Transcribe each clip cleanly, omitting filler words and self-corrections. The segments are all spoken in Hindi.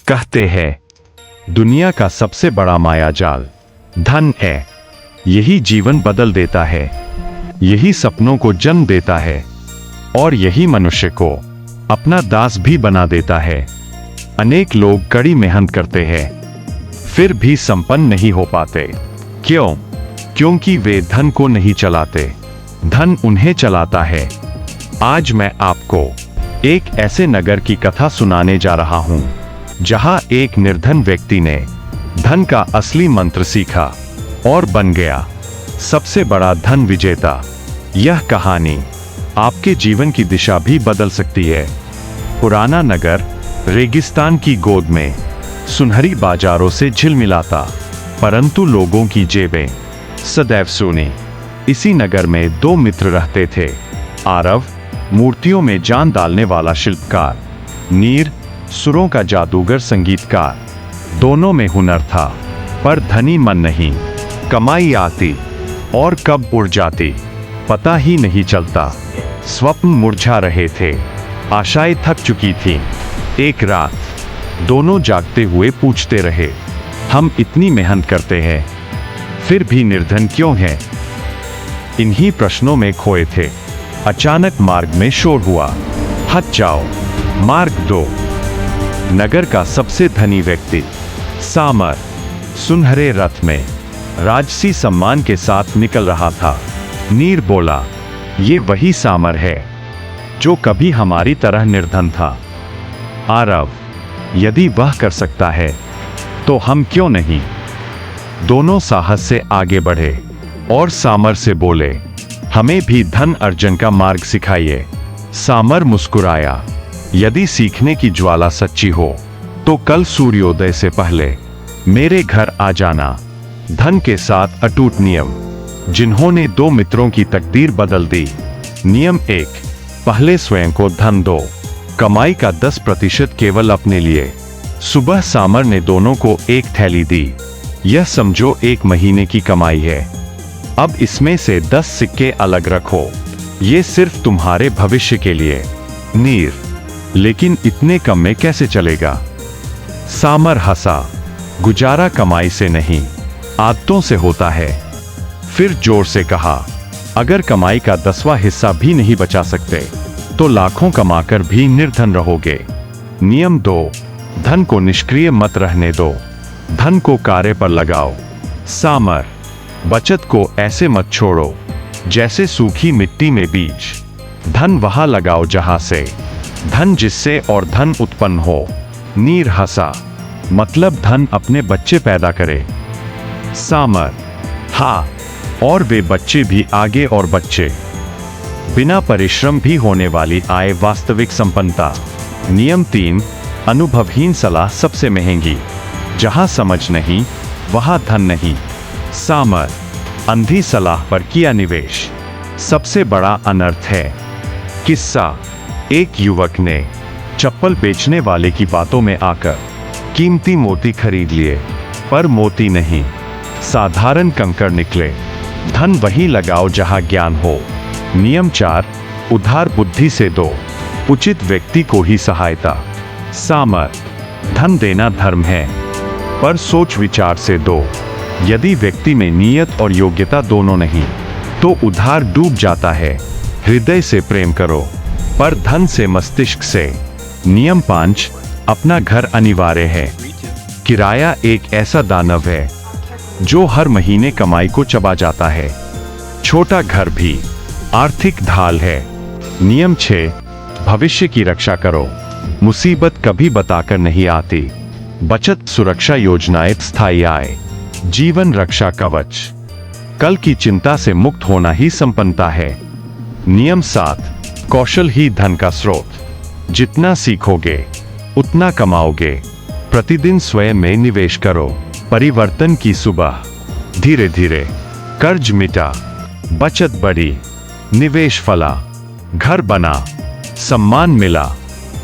कहते हैं दुनिया का सबसे बड़ा मायाजाल धन है। यही जीवन बदल देता है, यही सपनों को जन्म देता है और यही मनुष्य को अपना दास भी बना देता है। अनेक लोग कड़ी मेहनत करते हैं फिर भी संपन्न नहीं हो पाते। क्यों? क्योंकि वे धन को नहीं चलाते, धन उन्हें चलाता है। आज मैं आपको एक ऐसे नगर की कथा सुनाने जा रहा हूं जहां एक निर्धन व्यक्ति ने धन का असली मंत्र सीखा और बन गया सबसे बड़ा धन विजेता। यह कहानी आपके जीवन की दिशा भी बदल सकती है। पुराना नगर रेगिस्तान की गोद में सुनहरी बाजारों से झिलमिलाता, परंतु लोगों की जेबें सदैव सूनी। इसी नगर में दो मित्र रहते थे, आरव मूर्तियों में जान डालने वाला शिल्पकार, नीर सुरों का जादूगर संगीतकार। दोनों में हुनर था पर धनी मन नहीं। कमाई आती और कब उड़ जाती पता ही नहीं चलता। स्वप्न मुरझा रहे थे, आशाएं थक चुकी थीं। एक रात दोनों जागते हुए पूछते रहे, हम इतनी मेहनत करते हैं फिर भी निर्धन क्यों हैं? इन्हीं प्रश्नों में खोए थे। अचानक मार्ग में शोर हुआ, हट जाओ, मार्ग दो। नगर का सबसे धनी व्यक्ति सामर सुनहरे रथ में राजसी सम्मान के साथ निकल रहा था। नीर बोला, ये वही सामर है जो कभी हमारी तरह निर्धन था। आरव, यदि वह कर सकता है तो हम क्यों नहीं? दोनों साहस से आगे बढ़े और सामर से बोले, हमें भी धन अर्जन का मार्ग सिखाइए। सामर मुस्कुराया, यदि सीखने की ज्वाला सच्ची हो तो कल सूर्योदय से पहले मेरे घर आ जाना। धन के साथ अटूट नियम जिन्होंने दो मित्रों की तकदीर बदल दी। नियम 1, पहले स्वयं को धन दो, कमाई का 10% केवल अपने लिए। सुबह सामर ने दोनों को एक थैली दी। यह समझो 1 महीने की कमाई है, अब इसमें से 10 सिक्के अलग रखो, ये सिर्फ तुम्हारे भविष्य के लिए। नीर, लेकिन इतने कम में कैसे चलेगा? सामर हंसा, गुजारा कमाई से नहीं आदतों से होता है। फिर जोर से कहा, अगर कमाई का 10वां हिस्सा भी नहीं बचा सकते तो लाखों कमाकर भी निर्धन रहोगे। नियम 2, धन को निष्क्रिय मत रहने दो, धन को कार्य पर लगाओ। सामर, बचत को ऐसे मत छोड़ो जैसे सूखी मिट्टी में बीज। धन वहां लगाओ जहां से धन जिससे और धन उत्पन्न हो। नीर हंसा, मतलब धन अपने बच्चे पैदा करे। सामर, हाँ, और वे बच्चे भी आगे और बच्चे। बिना परिश्रम भी होने वाली आय वास्तविक संपन्नता। नियम 3, अनुभवहीन सलाह सबसे महंगी, जहां समझ नहीं वहां धन नहीं। सामर, अंधी सलाह पर किया निवेश सबसे बड़ा अनर्थ है। किस्सा, एक युवक ने चप्पल बेचने वाले की बातों में आकर कीमती मोती खरीद लिए, पर मोती नहीं, साधारण कंकड़ निकले। धन वहीं लगाओ जहां ज्ञान हो। नियम 4, उधार बुद्धि से दो, उचित व्यक्ति को ही सहायता। सामर, धन देना धर्म है पर सोच विचार से दो। यदि व्यक्ति में नियत और योग्यता दोनों नहीं तो उधार डूब जाता है। हृदय से प्रेम करो पर धन से मस्तिष्क से। नियम 5, अपना घर अनिवार्य है। किराया एक ऐसा दानव है जो हर महीने कमाई को चबा जाता है। छोटा घर भी आर्थिक ढाल है। नियम 6, भविष्य की रक्षा करो, मुसीबत कभी बताकर नहीं आती। बचत सुरक्षा योजनाएं स्थायी आय, जीवन रक्षा कवच। कल की चिंता से मुक्त होना ही संपन्नता है। नियम 7, कौशल ही धन का स्रोत, जितना सीखोगे उतना कमाओगे। प्रतिदिन स्वयं में निवेश करो, परिवर्तन की सुबह। धीरे धीरे कर्ज मिटा, बचत बढ़ी, निवेश फला, घर बना, सम्मान मिला।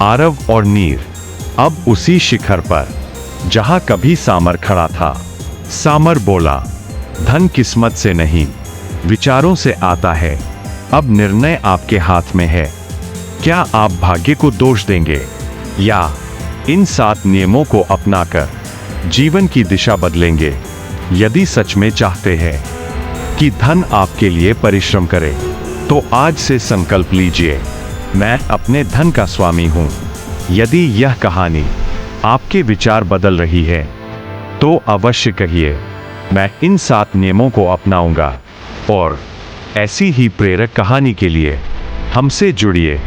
आरव और नीर अब उसी शिखर पर जहां कभी सामर खड़ा था। सामर बोला, धन किस्मत से नहीं विचारों से आता है, अब निर्णय आपके हाथ में है। क्या आप भाग्य को दोष देंगे या इन 7 नियमों को अपनाकर जीवन की दिशा बदलेंगे। यदि सच में चाहते हैं कि धन आपके लिए परिश्रम करे, तो आज से संकल्प लीजिए, मैं अपने धन का स्वामी हूं। यदि यह कहानी आपके विचार बदल रही है, तो अवश्य कहिए, मैं इन 7 नियमों को अपनाऊंगा। और ऐसी ही प्रेरक कहानी के लिए हमसे जुड़िए।